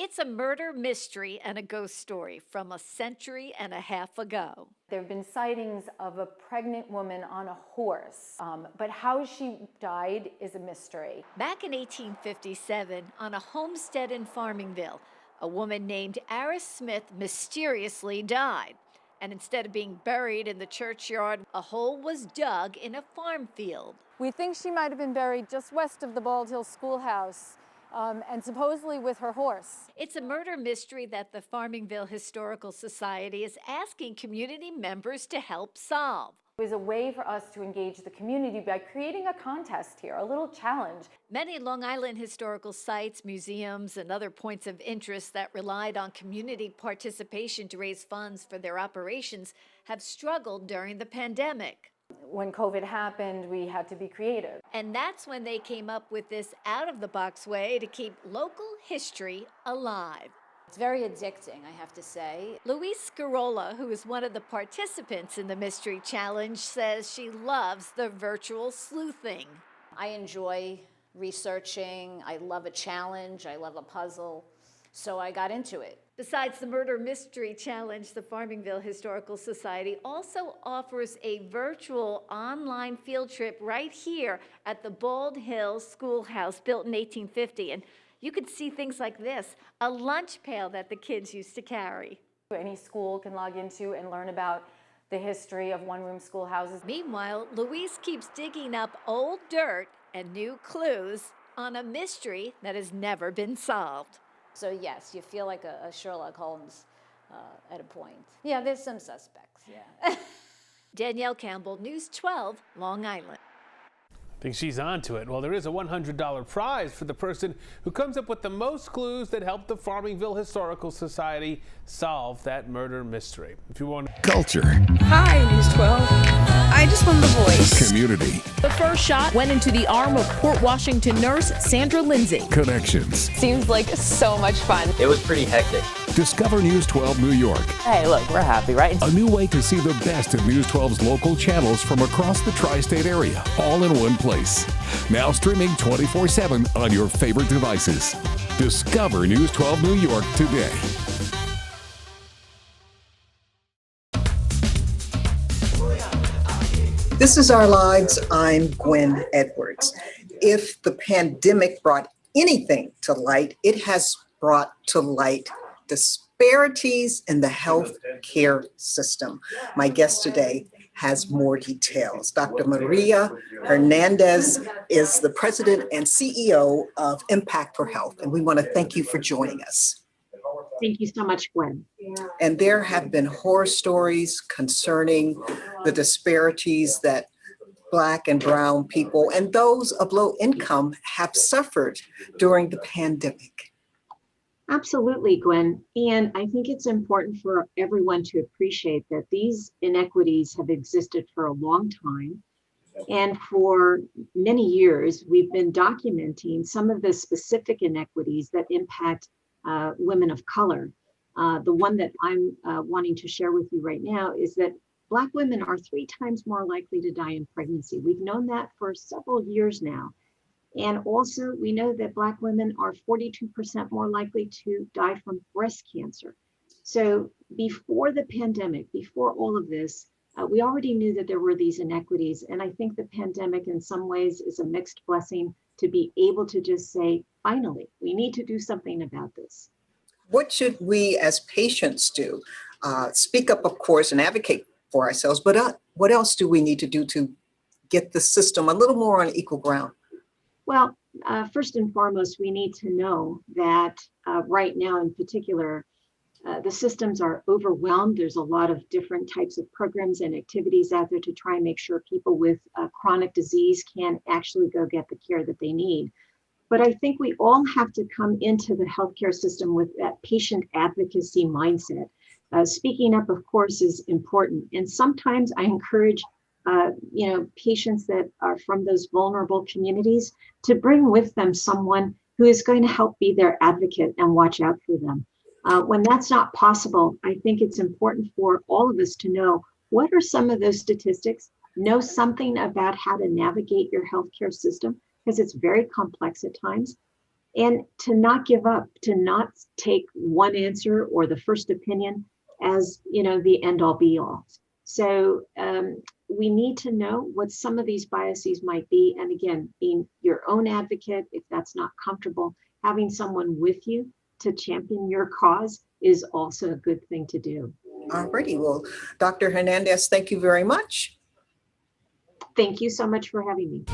It's a murder mystery and a ghost story from a century and a half ago. There have been sightings of a pregnant woman on a horse, but how she died is a mystery. Back in 1857, on a homestead in Farmingville, a woman named Aris Smith mysteriously died. And instead of being buried in the churchyard, a hole was dug in a farm field. We think she might have been buried just west of the Bald Hill Schoolhouse, and supposedly with her horse. It's a murder mystery that the Farmingville Historical Society is asking community members to help solve. It was a way for us to engage the community by creating a contest here, a little challenge. Many Long Island historical sites, museums, and other points of interest that relied on community participation to raise funds for their operations have struggled during the pandemic. When COVID happened, we had to be creative. And that's when they came up with this out-of-the-box way to keep local history alive. It's very addicting, I have to say. Louise Scarola, who is one of the participants in the Mystery Challenge, says she loves the virtual sleuthing. I enjoy researching, I love a challenge, I love a puzzle, so I got into it. Besides the Murder Mystery Challenge, the Farmingville Historical Society also offers a virtual online field trip right here at the Bald Hill Schoolhouse, built in 1850. And you can see things like this, a lunch pail that the kids used to carry. Any school can log into and learn about the history of one-room schoolhouses. Meanwhile, Louise keeps digging up old dirt and new clues on a mystery that has never been solved. So yes, you feel like a Sherlock Holmes at a point. Yeah, there's some suspects, yeah. Danielle Campbell, News 12, Long Island. I think she's on to it. Well, there is a $100 prize for the person who comes up with the most clues that help the Farmingville Historical Society solve that murder mystery. If you want Culture. Hi, News 12. I just won The Voice. Community. The first shot went into the arm of Port Washington nurse Sandra Lindsay. Connections. Seems like so much fun. It was pretty hectic. Discover News 12 New York. Hey, look, we're happy, right? A new way to see the best of News 12's local channels from across the tri-state area, all in one place. Now streaming 24/7 on your favorite devices. Discover News 12 New York today. This is Our Lives. I'm Gwen Edwards. If the pandemic brought anything to light, it has brought to light disparities in the health care system. My guest today has more details. Dr. Maria Hernandez is the president and CEO of Impact for Health, and we want to thank you for joining us. Thank you so much, Gwen. And there have been horror stories concerning the disparities that Black and brown people and those of low income have suffered during the pandemic. Absolutely, Gwen. And I think it's important for everyone to appreciate that these inequities have existed for a long time. And for many years, we've been documenting some of the specific inequities that impact women of color. The one that I'm wanting to share with you right now is that Black women are 3 times more likely to die in pregnancy. We've known that for several years now. And also we know that Black women are 42% more likely to die from breast cancer. So before the pandemic, before all of this, we already knew that there were these inequities. And I think the pandemic in some ways is a mixed blessing to be able to just say, finally, we need to do something about this. What should we as patients do? Speak up, of course, and advocate for ourselves, but what else do we need to do to get the system a little more on equal ground? Well, first and foremost, we need to know that right now in particular, the systems are overwhelmed. There's a lot of different types of programs and activities out there to try and make sure people with chronic disease can actually go get the care that they need. But I think we all have to come into the healthcare system with that patient advocacy mindset. Speaking up, of course, is important. And sometimes I encourage patients that are from those vulnerable communities to bring with them someone who is going to help be their advocate and watch out for them. When that's not possible, I think it's important for all of us to know what are some of those statistics, know something about how to navigate your healthcare system, because it's very complex at times. and to not give up, to not take one answer or the first opinion as, the end all be all. So we need to know what some of these biases might be. And again, being your own advocate, if that's not comfortable, having someone with you to champion your cause is also a good thing to do. Alrighty, well, Dr. Hernandez, thank you very much. Thank you so much for having me.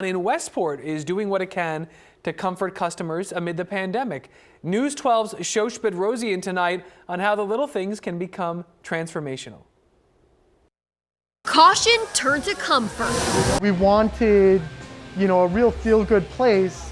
In Westport is doing what it can to comfort customers amid the pandemic. News 12's Shosh Bedrosian tonight on how the little things can become transformational. Caution turned to comfort. We wanted, a real feel-good place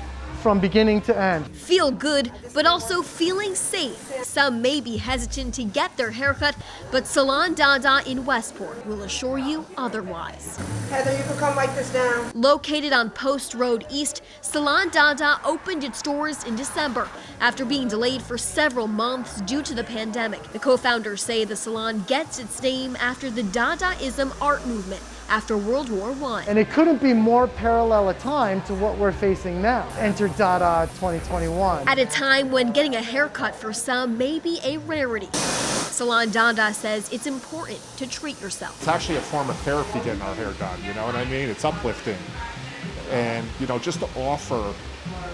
from beginning to end. Feel good, but also feeling safe. Some may be hesitant to get their haircut, but Salon Dada in Westport will assure you otherwise. Heather, you can come like this down. Located on Post Road East, Salon Dada opened its doors in December after being delayed for several months due to the pandemic. The co-founders say the salon gets its name after the Dadaism art movement after World War I. And it couldn't be more parallel a time to what we're facing now. Enter Dada 2021. At a time when getting a haircut for some may be a rarity, Salon Dada says it's important to treat yourself. It's actually a form of therapy getting our hair done, you know what I mean? It's uplifting. And, just to offer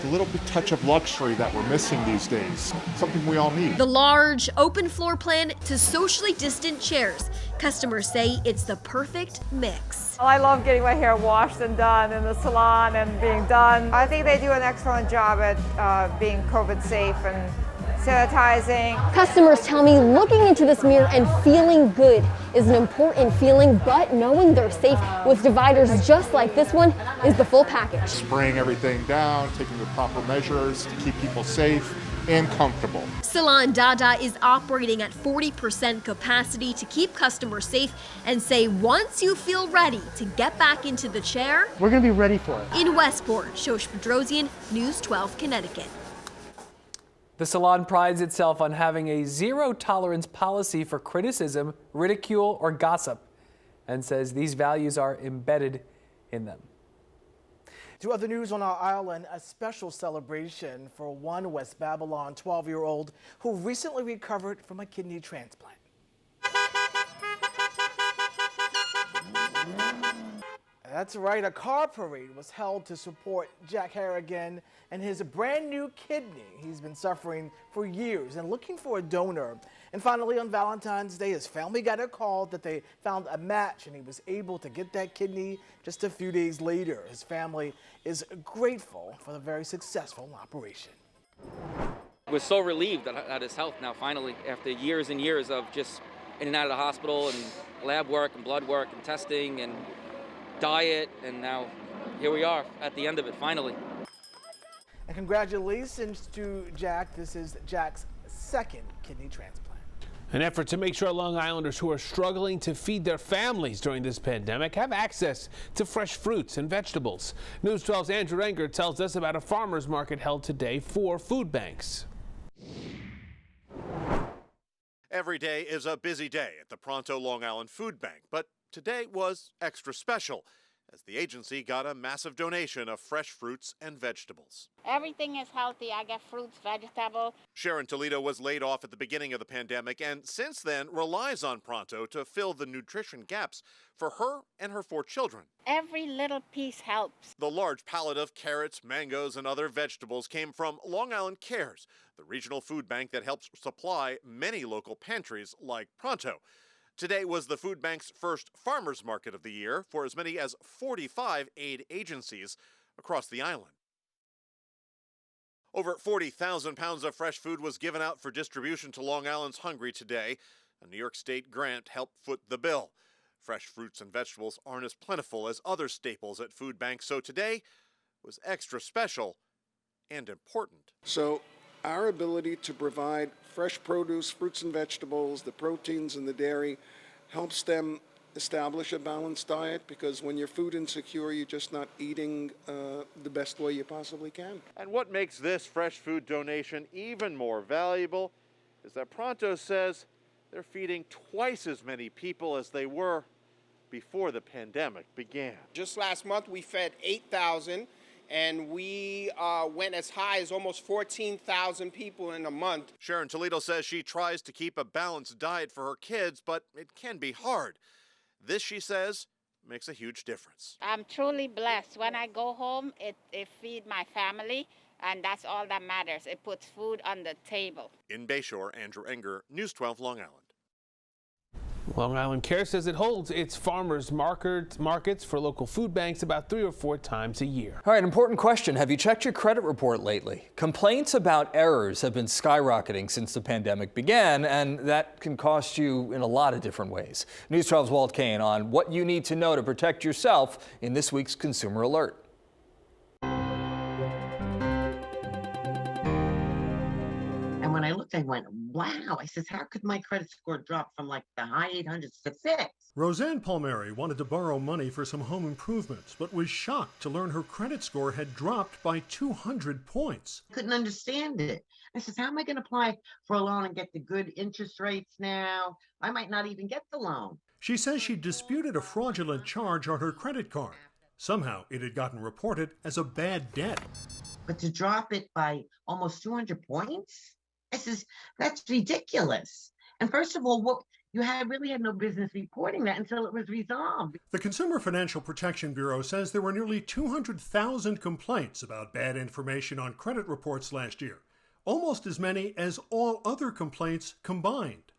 the little bit touch of luxury that we're missing these days, something we all need. The large, open floor plan to socially distant chairs. Customers say it's the perfect mix. I love getting my hair washed and done in the salon and being done. I think they do an excellent job at being COVID safe and sanitizing. Customers tell me looking into this mirror and feeling good is an important feeling, but knowing they're safe with dividers just like this one is the full package. Spraying everything down, taking the proper measures to keep people safe and comfortable. Salon Dada is operating at 40% capacity to keep customers safe and say once you feel ready to get back into the chair, we're going to be ready for it. In Westport, Shosh Bedrosian, News 12 Connecticut. The salon prides itself on having a zero-tolerance policy for criticism, ridicule, or gossip, and says these values are embedded in them. To other news on our island, a special celebration for one West Babylon 12-year-old who recently recovered from a kidney transplant. That's right, a car parade was held to support Jack Harrigan and his brand new kidney. He's been suffering for years and looking for a donor. And finally, on Valentine's Day, his family got a call that they found a match and he was able to get that kidney just a few days later. His family is grateful for the very successful operation. We're so relieved at his health now, finally, after years and years of just in and out of the hospital and lab work and blood work and testing and diet, and now here we are at the end of it, finally. And congratulations to Jack. This is Jack's second kidney transplant. An effort to make sure Long Islanders who are struggling to feed their families during this pandemic have access to fresh fruits and vegetables. News 12's Andrew Enger tells us about a farmers market held today for food banks. Every day is a busy day at the Pronto Long Island Food Bank, but today was extra special as the agency got a massive donation of fresh fruits and vegetables. Everything is healthy. I get fruits, vegetables. Sharon Toledo was laid off at the beginning of the pandemic and since then relies on Pronto to fill the nutrition gaps for her and her 4 children. Every little piece helps. The large pallet of carrots, mangoes, and other vegetables came from Long Island Cares, the regional food bank that helps supply many local pantries like Pronto. Today was the food bank's first farmers market of the year for as many as 45 aid agencies across the island. Over 40,000 pounds of fresh food was given out for distribution to Long Island's hungry today. A New York State grant helped foot the bill. Fresh fruits and vegetables aren't as plentiful as other staples at food banks, so today was extra special and important. So our ability to provide fresh produce, fruits and vegetables, the proteins and the dairy, helps them establish a balanced diet, because when you're food insecure, you're just not eating the best way you possibly can. And what makes this fresh food donation even more valuable is that Pronto says they're feeding twice as many people as they were before the pandemic began. Just last month, we fed 8,000, and we went as high as almost 14,000 people in a month. Sharon Toledo says she tries to keep a balanced diet for her kids, but it can be hard. This, she says, makes a huge difference. I'm truly blessed. When I go home, it feeds my family, and that's all that matters. It puts food on the table. In Bayshore, Andrew Enger, News 12 Long Island. Long Island Care says it holds its farmers markets for local food banks about 3 or 4 times a year. All right, important question. Have you checked your credit report lately? Complaints about errors have been skyrocketing since the pandemic began, and that can cost you in a lot of different ways. News 12's Walt Kane on what you need to know to protect yourself in this week's Consumer Alert. And when I looked, I went, wow. I says, how could my credit score drop from like the high 800s to 6? Roseanne Palmieri wanted to borrow money for some home improvements, but was shocked to learn her credit score had dropped by 200 points. Couldn't understand it. I says, how am I going to apply for a loan and get the good interest rates now? I might not even get the loan. She says she disputed a fraudulent charge on her credit card. Somehow it had gotten reported as a bad debt. But to drop it by almost 200 points? I says, that's ridiculous. And first of all, really had no business reporting that until it was resolved. The Consumer Financial Protection Bureau says there were nearly 200,000 complaints about bad information on credit reports last year, almost as many as all other complaints combined.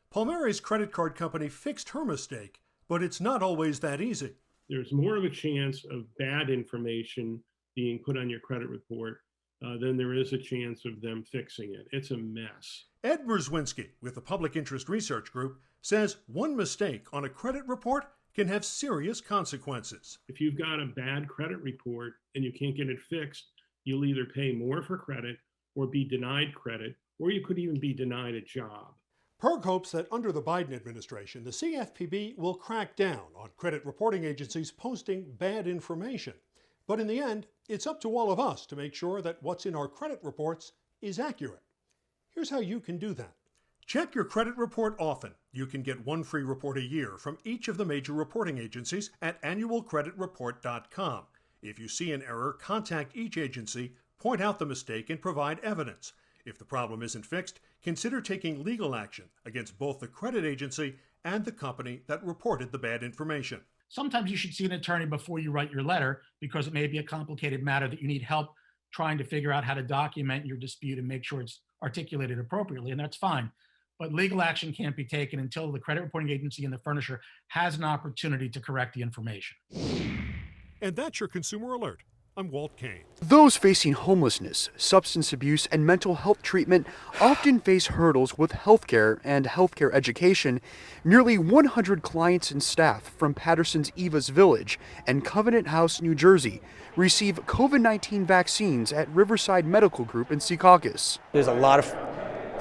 Palmieri's credit card company fixed her mistake, but it's not always that easy. There's more of a chance of bad information being put on your credit report then there is a chance of them fixing it. It's a mess. Ed Merzwinski with the Public Interest Research Group says one mistake on a credit report can have serious consequences. If you've got a bad credit report and you can't get it fixed, you'll either pay more for credit or be denied credit, or you could even be denied a job. PIRG hopes that under the Biden administration, the CFPB will crack down on credit reporting agencies posting bad information. But in the end, it's up to all of us to make sure that what's in our credit reports is accurate. Here's how you can do that. Check your credit report often. You can get one free report a year from each of the major reporting agencies at annualcreditreport.com. If you see an error, contact each agency, point out the mistake, and provide evidence. If the problem isn't fixed, consider taking legal action against both the credit agency and the company that reported the bad information. Sometimes you should see an attorney before you write your letter because it may be a complicated matter that you need help trying to figure out how to document your dispute and make sure it's articulated appropriately, and that's fine. But legal action can't be taken until the credit reporting agency and the furnisher has an opportunity to correct the information. And that's your Consumer Alert. I'm Walt Kane. Those facing homelessness, substance abuse, and mental health treatment often face hurdles with healthcare and healthcare education. Nearly 100 clients and staff from Patterson's Eva's Village and Covenant House, New Jersey, receive COVID-19 vaccines at Riverside Medical Group in Secaucus. There's a lot of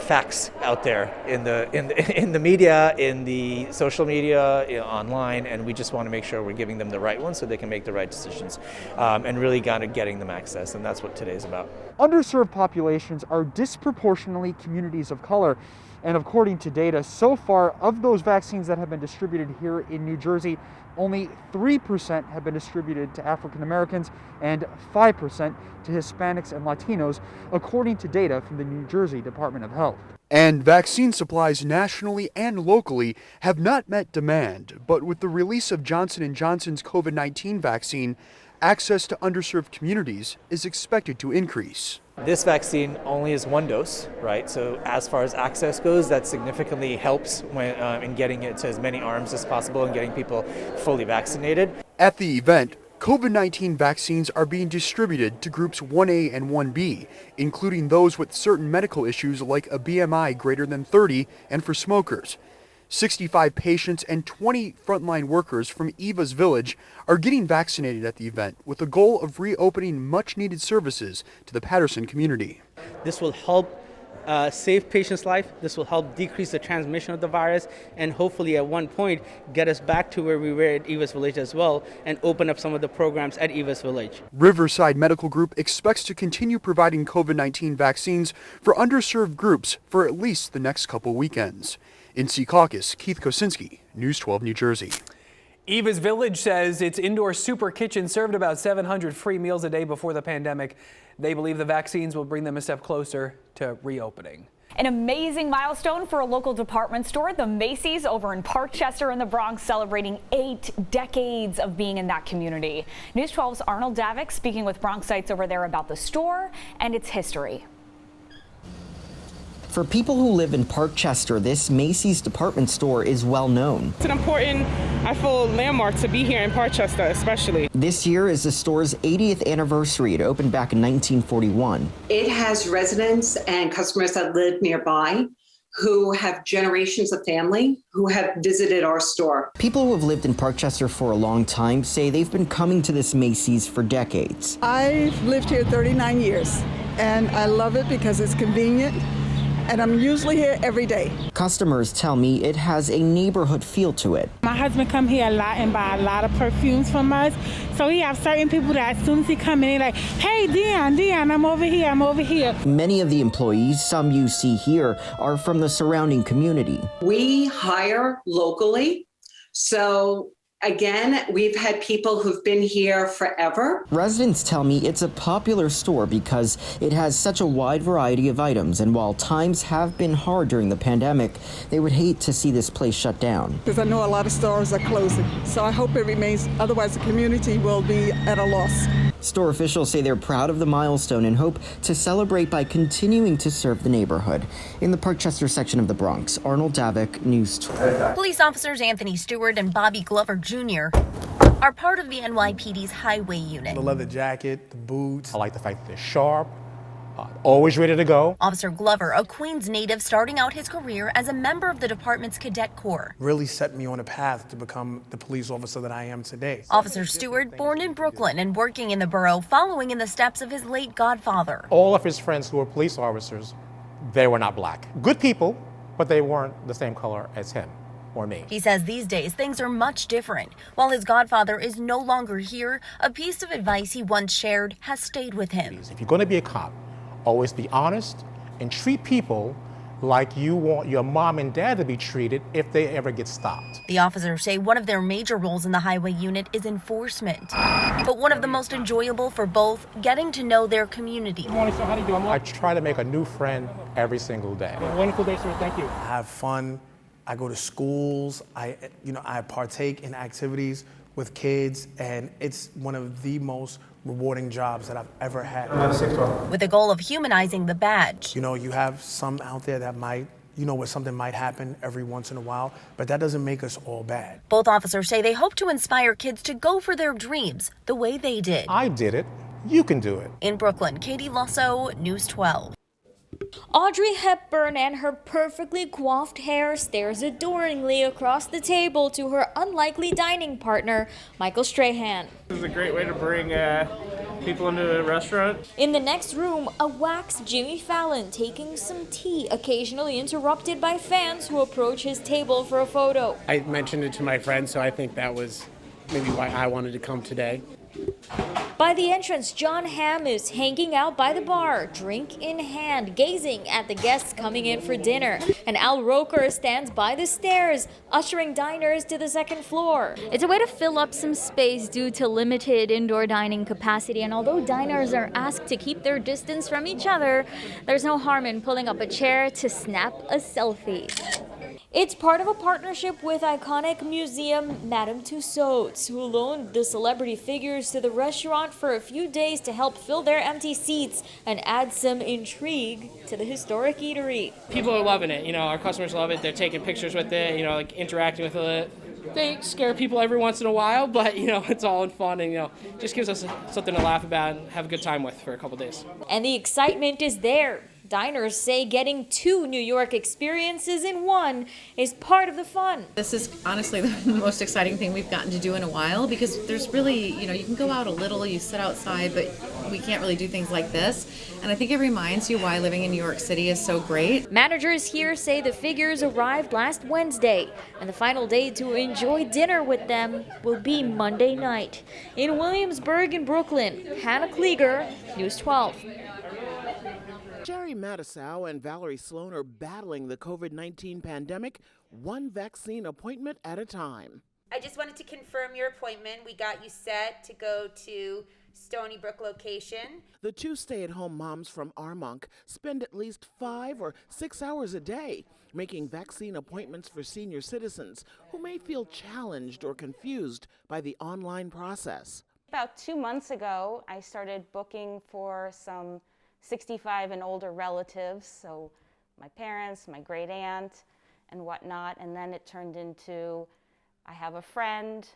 facts out there in the media, in the social media, online, and we just want to make sure we're giving them the right ones so they can make the right decisions, and really kind of getting them access, and that's what today's about. Underserved populations are disproportionately communities of color, and according to data, so far of those vaccines that have been distributed here in New Jersey, only 3% have been distributed to African Americans and 5% to Hispanics and Latinos, according to data from the New Jersey Department of Health. And vaccine supplies nationally and locally have not met demand, but with the release of Johnson & Johnson's COVID-19 vaccine, access to underserved communities is expected to increase. This vaccine only is one dose, right? So as far as access goes, that significantly helps when in getting it to as many arms as possible and getting people fully vaccinated. At the event, COVID-19 vaccines are being distributed to groups 1A and 1B, including those with certain medical issues like a BMI greater than 30 and for smokers. 65 patients and 20 frontline workers from Eva's Village are getting vaccinated at the event with the goal of reopening much-needed services to the Patterson community. This will help save patients' life. This will help decrease the transmission of the virus and hopefully at one point get us back to where we were at Eva's Village as well and open up some of the programs at Eva's Village. Riverside Medical Group expects to continue providing COVID-19 vaccines for underserved groups for at least the next couple weekends. In Secaucus, Keith Kosinski, News 12 New Jersey. Eva's Village says its indoor super kitchen served about 700 free meals a day before the pandemic. They believe the vaccines will bring them a step closer to reopening. An amazing milestone for a local department store, the Macy's over in Parkchester in the Bronx, celebrating 8 decades of being in that community. News 12's Arnold Davik speaking with Bronxites over there about the store and its history. For people who live in Parkchester, this Macy's department store is well known. It's an important, I feel, landmark to be here in Parkchester, especially. This year is the store's 80th anniversary. It opened back in 1941. It has residents and customers that live nearby who have generations of family who have visited our store. People who have lived in Parkchester for a long time say they've been coming to this Macy's for decades. I've lived here 39 years, and I love it because it's convenient. And I'm usually here every day. Customers tell me it has a neighborhood feel to it. My husband come here a lot and buy a lot of perfumes from us. So we have certain people that as soon as he come in, they're like, hey, Dion, I'm over here. Many of the employees, some you see here, are from the surrounding community. We hire locally, so again, we've had people who've been here forever. Residents tell me it's a popular store because it has such a wide variety of items, and while times have been hard during the pandemic, they would hate to see this place shut down. Because I know a lot of stores are closing, so I hope it remains, otherwise the community will be at a loss. Store officials say they're proud of the milestone and hope to celebrate by continuing to serve the neighborhood. In the Parkchester section of the Bronx, Arnold Davik, News 12. Police officers Anthony Stewart and Bobby Glover Jr. are part of the NYPD's highway unit. The leather jacket, the boots. I like the fact that they're sharp, always ready to go. Officer Glover, a Queens native starting out his career as a member of the department's cadet corps. Really set me on a path to become the police officer that I am today. Officer Stewart, born in Brooklyn and working in the borough, following in the steps of his late godfather. All of his friends who were police officers, they were not black. Good people, but they weren't the same color as him or me. He says these days things are much different. While his godfather is no longer here, a piece of advice he once shared has stayed with him. If you're going to be a cop, always be honest and treat people like you want your mom and dad to be treated if they ever get stopped. The officers say one of their major roles in the highway unit is enforcement, but one of the most enjoyable for both, getting to know their community. Good morning, sir. How do you do? I try to make a new friend every single day. Wonderful day, sir. Thank you. I have fun. I go to schools. I partake in activities with kids, and it's one of the most rewarding jobs that I've ever had. With the goal of humanizing the badge. You know, you have some out there that might, where something might happen every once in a while, but that doesn't make us all bad. Both officers say they hope to inspire kids to go for their dreams the way they did. I did it. You can do it. In Brooklyn, Katie Lasso, News 12. Audrey Hepburn and her perfectly coiffed hair stares adoringly across the table to her unlikely dining partner, Michael Strahan. This is a great way to bring people into a restaurant. In the next room, a wax Jimmy Fallon taking some tea, occasionally interrupted by fans who approach his table for a photo. I mentioned it to my friends, so I think that was maybe why I wanted to come today. By the entrance, John Hamm is hanging out by the bar, drink in hand, gazing at the guests coming in for dinner. And Al Roker stands by the stairs, ushering diners to the second floor. It's a way to fill up some space due to limited indoor dining capacity. And although diners are asked to keep their distance from each other, there's no harm in pulling up a chair to snap a selfie. It's part of a partnership with iconic museum Madame Tussauds, who loaned the celebrity figures to the restaurant for a few days to help fill their empty seats and add some intrigue to the historic eatery. People are loving it. Our customers love it. They're taking pictures with it, interacting with it. They scare people every once in a while, but, it's all in fun and, just gives us something to laugh about and have a good time with for a couple days. And the excitement is there. Diners say getting 2 New York experiences in one is part of the fun. This is honestly the most exciting thing we've gotten to do in a while because there's really, you can go out a little, you sit outside, but we can't really do things like this. And I think it reminds you why living in New York City is so great. Managers here say the figures arrived last Wednesday, and the final day to enjoy dinner with them will be Monday night. In Williamsburg in Brooklyn, Hannah Klieger, News 12. Jerry Matisow and Valerie Sloan are battling the COVID-19 pandemic one vaccine appointment at a time. I just wanted to confirm your appointment. We got you set to go to Stony Brook location. The two stay-at-home moms from Armonk spend at least 5 or 6 hours a day making vaccine appointments for senior citizens who may feel challenged or confused by the online process. About 2 months ago, I started booking for some 65 and older relatives, so my parents, my great aunt, and whatnot, and then it turned into, I have a friend,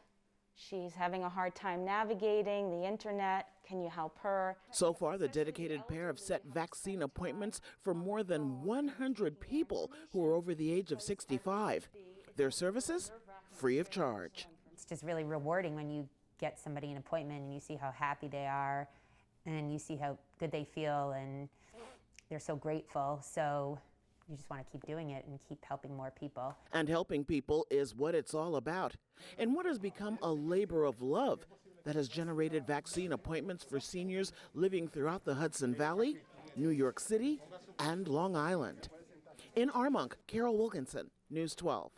she's having a hard time navigating the internet, can you help her? So far, the dedicated pair have set vaccine appointments for more than 100 people who are over the age of 65. Their services, free of charge. It's just really rewarding when you get somebody an appointment and you see how happy they are and you see how good they feel and they're so grateful. So you just want to keep doing it and keep helping more people. And helping people is what it's all about. And what has become a labor of love that has generated vaccine appointments for seniors living throughout the Hudson Valley, New York City, and Long Island. In Armonk, Carol Wilkinson, News 12.